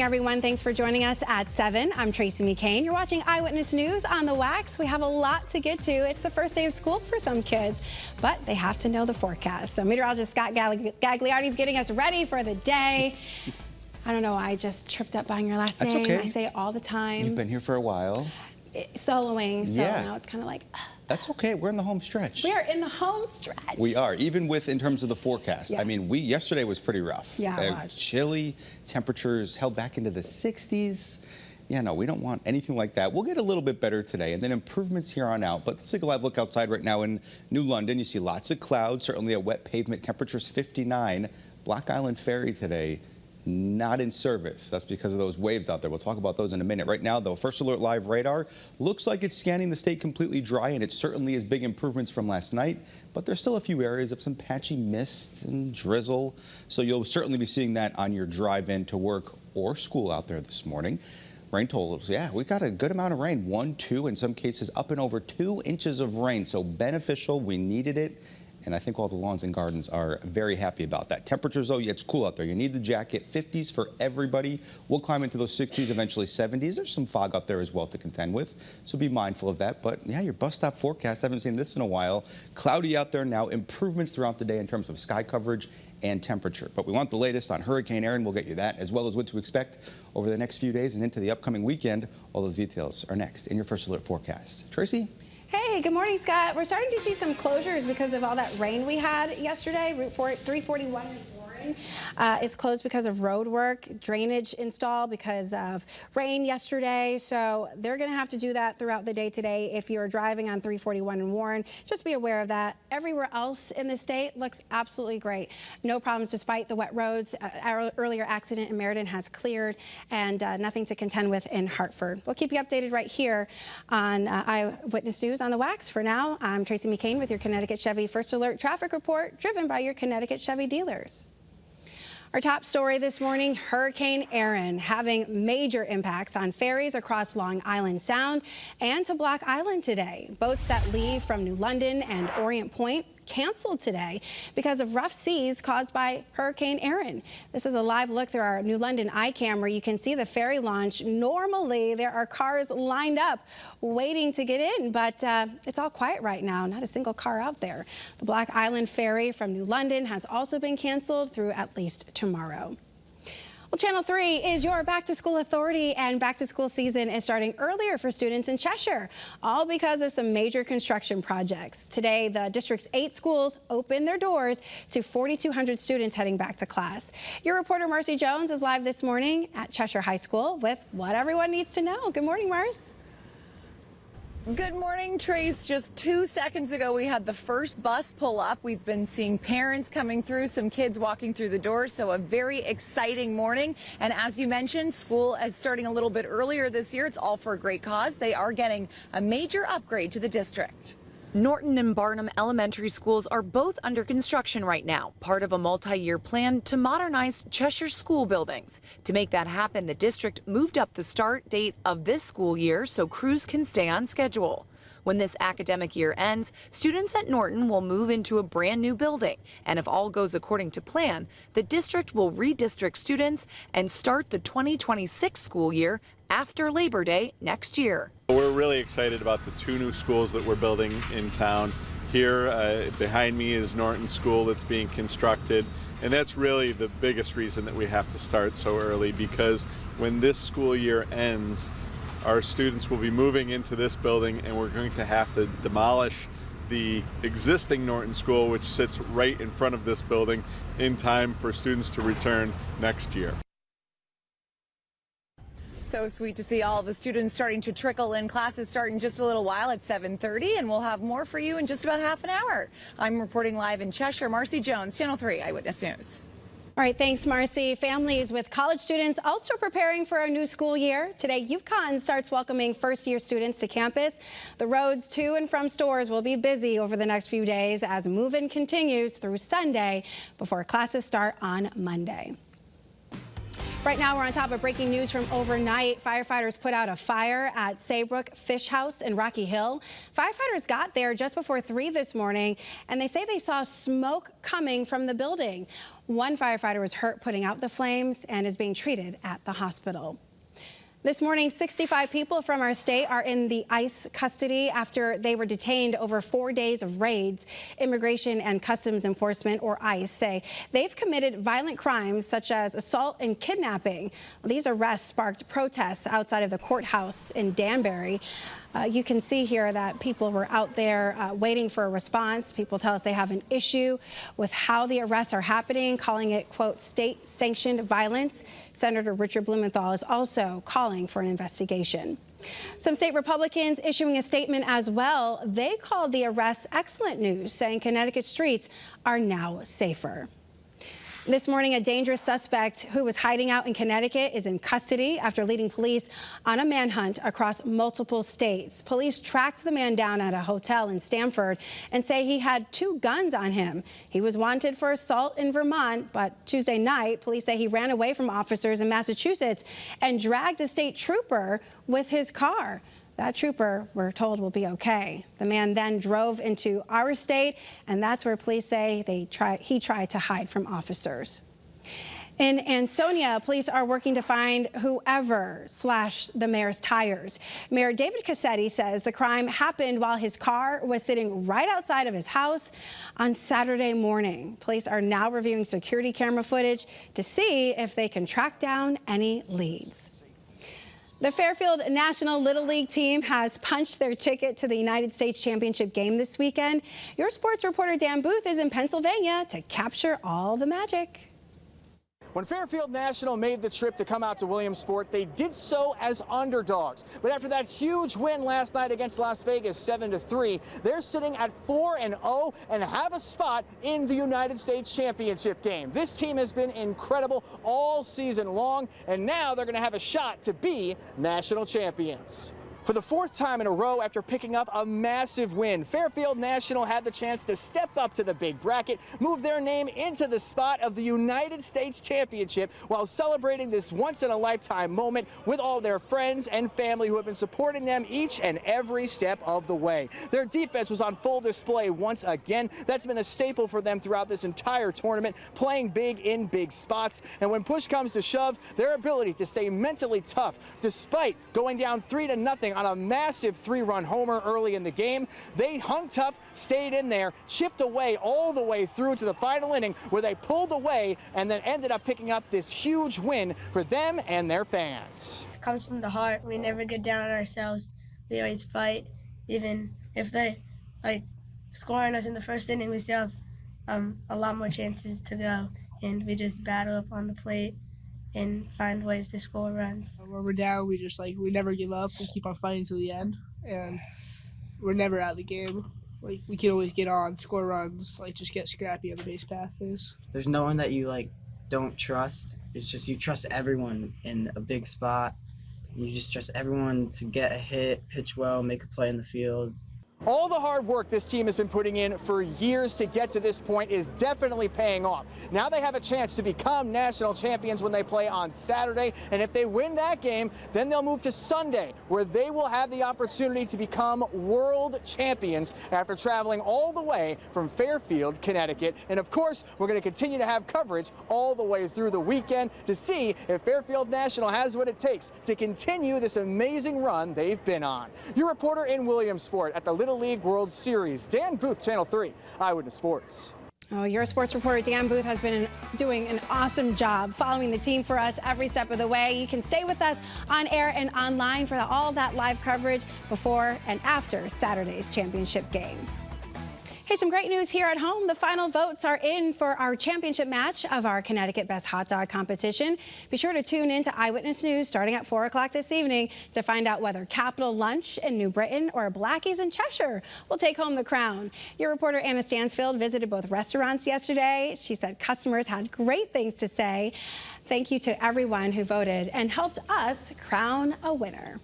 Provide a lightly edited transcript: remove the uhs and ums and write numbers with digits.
Everyone, thanks for joining us at 7. I'm Tracey McCain. You're watching Eyewitness News on the Wax. We have a lot to get to. It's the first day of school for some kids, but they have to know the forecast. So meteorologist Scott Gagliardi is getting us ready for the day. I don't know, I just tripped up on your last name. Okay. I say it all the time. You've been here for a while. Soloing, so Yeah. now it's kind of like... That's okay. We're in the home stretch. We're in the home stretch. We are, even in terms of the forecast. Yeah. I mean, yesterday was pretty rough. Yeah, it was. Chilly, temperatures held back into the 60s. Yeah, no, we don't want anything like that. We'll get a little bit better today, and then improvements here on out. But let's take a live look outside right now in New London. You see lots of clouds, certainly a wet pavement. Temperatures 59. Black Island Ferry today, not in service. That's because of those waves out there. We'll talk about those in a minute. Right now, though, First Alert Live radar looks like it's scanning the state completely dry, and it certainly is big improvements from last night. But there's still a few areas of some patchy mist and drizzle. So you'll certainly be seeing that on your drive in to work or school out there this morning. Rain totals, yeah, we got a good amount of rain. 1, 2, in some cases up and over 2 inches of rain. So beneficial. We needed it. And I think all the lawns and gardens are very happy about that. Temperatures, though, yeah, it's cool out there. You need the jacket. 50s for everybody. We'll climb into those 60s, eventually 70s. There's some fog out there as well to contend with, so be mindful of that. But, yeah, your bus stop forecast, I haven't seen this in a while. Cloudy out there now. Improvements throughout the day in terms of sky coverage and temperature. But we want the latest on Hurricane Erin. We'll get you that, as well as what to expect over the next few days and into the upcoming weekend. All those details are next in your First Alert forecast. Tracy? Hey, good morning, Scott. We're starting to see some closures because of all that rain we had yesterday. Route 341 in Warren is closed because of road work, drainage install because of rain yesterday. So they're going to have to do that throughout the day today. If you're driving on 341 in Warren, just be aware of that. Everywhere else in the state looks absolutely great. No problems despite the wet roads. Our earlier accident in Meriden has cleared, and nothing to contend with in Hartford. We'll keep you updated right here on Eyewitness News on the Wax. For now, I'm Tracey McCain with your Connecticut Chevy First Alert traffic report, driven by your Connecticut Chevy dealers. Our top story this morning, Hurricane Erin having major impacts on ferries across Long Island Sound and to Block Island today. Boats that leave from New London and Orient Point canceled today because of rough seas caused by Hurricane Erin. This is a live look through our New London eye camera. You can see the ferry launch. Normally, there are cars lined up waiting to get in, but it's all quiet right now. Not a single car out there. The Block Island ferry from New London has also been canceled through at least tomorrow. Well, Channel 3 is your back-to-school authority, and back-to-school season is starting earlier for students in Cheshire, all because of some major construction projects. Today, the district's 8 schools open their doors to 4,200 students heading back to class. Your reporter, Marcy Jones, is live this morning at Cheshire High School with what everyone needs to know. Good morning, Mars. Good morning, Trace. Just 2 seconds ago, we had the first bus pull up. We've been seeing parents coming through, some kids walking through the doors, so a very exciting morning. And as you mentioned, school is starting a little bit earlier this year. It's all for a great cause. They are getting a major upgrade to the district. Norton and Barnum elementary schools are both under construction right now, part of a multi-year plan to modernize Cheshire school buildings. To make that happen, the district moved up the start date of this school year so crews can stay on schedule. When this academic year ends, students at Norton will move into a brand new building. And if all goes according to plan, the district will redistrict students and start the 2026 school year after Labor Day next year. We're really excited about the 2 new schools that we're building in town. Here behind me is Norton School that's being constructed, and that's really the biggest reason that we have to start so early, because when this school year ends, our students will be moving into this building, and we're going to have to demolish the existing Norton School, which sits right in front of this building, in time for students to return next year. So sweet to see all of the students starting to trickle in. Classes start in just a little while at 7:30, and we'll have more for you in just about half an hour. I'm reporting live in Cheshire, Marcy Jones, Channel 3 Eyewitness News. All right, thanks, Marcy. Families with college students also preparing for a new school year. Today, UConn starts welcoming first-year students to campus. The roads to and from stores will be busy over the next few days as move-in continues through Sunday before classes start on Monday. Right now, we're on top of breaking news from overnight. Firefighters put out a fire at Saybrook Fish House in Rocky Hill. Firefighters got there just before 3 this morning, and they say they saw smoke coming from the building. One firefighter was hurt putting out the flames and is being treated at the hospital. This morning, 65 people from our state are in the ICE custody after they were detained over 4 days of raids. Immigration and Customs Enforcement, or ICE, say they've committed violent crimes such as assault and kidnapping. These arrests sparked protests outside of the courthouse in Danbury. You can see here that people were out there waiting for a response. People tell us they have an issue with how the arrests are happening, calling it, quote, state-sanctioned violence. Senator Richard Blumenthal is also calling for an investigation. Some state Republicans issuing a statement as well. They called the arrests excellent news, saying Connecticut streets are now safer. This morning, a dangerous suspect who was hiding out in Connecticut is in custody after leading police on a manhunt across multiple states. Police tracked the man down at a hotel in Stamford and say he had 2 guns on him. He was wanted for assault in Vermont, but Tuesday night, police say he ran away from officers in Massachusetts and dragged a state trooper with his car. That trooper, we're told, will be okay. The man then drove into our state, and that's where police say he tried to hide from officers. In Ansonia, police are working to find whoever slashed the mayor's tires. Mayor David Cassetti says the crime happened while his car was sitting right outside of his house on Saturday morning. Police are now reviewing security camera footage to see if they can track down any leads. The Fairfield National Little League team has punched their ticket to the United States Championship game this weekend. Your sports reporter Dan Booth is in Pennsylvania to capture all the magic. When Fairfield National made the trip to come out to Williamsport, they did so as underdogs. But after that huge win last night against Las Vegas, 7-3, they're sitting at 4-0 and have a spot in the United States Championship game. This team has been incredible all season long, and now they're going to have a shot to be national champions. For the 4th time in a row after picking up a massive win, Fairfield National had the chance to step up to the big bracket, move their name into the spot of the United States Championship while celebrating this once-in-a-lifetime moment with all their friends and family who have been supporting them each and every step of the way. Their defense was on full display once again. That's been a staple for them throughout this entire tournament, playing big in big spots. And when push comes to shove, their ability to stay mentally tough despite going down 3-0 on a massive 3-run homer early in the game. They hung tough, stayed in there, chipped away all the way through to the final inning where they pulled away and then ended up picking up this huge win for them and their fans. It comes from the heart. We never get down on ourselves. We always fight. Even if they score on us in the first inning, we still have a lot more chances to go, and we just battle up on the plate and find ways to score runs. When we're down, we just we never give up. We keep on fighting to the end, and we're never out of the game. We can always get on, score runs, just get scrappy on the base path is. There's no one that you don't trust. It's just you trust everyone in a big spot. You just trust everyone to get a hit, pitch well, make a play in the field. All the hard work this team has been putting in for years to get to this point is definitely paying off. Now they have a chance to become national champions when they play on Saturday, and if they win that game, then they'll move to Sunday, where they will have the opportunity to become world champions after traveling all the way from Fairfield, Connecticut. And of course, we're going to continue to have coverage all the way through the weekend to see if Fairfield National has what it takes to continue this amazing run they've been on. Your reporter in Williamsport at the Little League World Series, Dan Booth, Channel 3, Eyewitness Sports. Oh, your sports reporter, Dan Booth, has been doing an awesome job following the team for us every step of the way. You can stay with us on air and online for all that live coverage before and after Saturday's championship game. Hey, some great news here at home. The final votes are in for our championship match of our Connecticut Best Hot Dog competition. Be sure to tune in to Eyewitness News starting at 4 o'clock this evening to find out whether Capital Lunch in New Britain or Blackie's in Cheshire will take home the crown. Your reporter Anna Stansfield visited both restaurants yesterday. She said customers had great things to say. Thank you to everyone who voted and helped us crown a winner.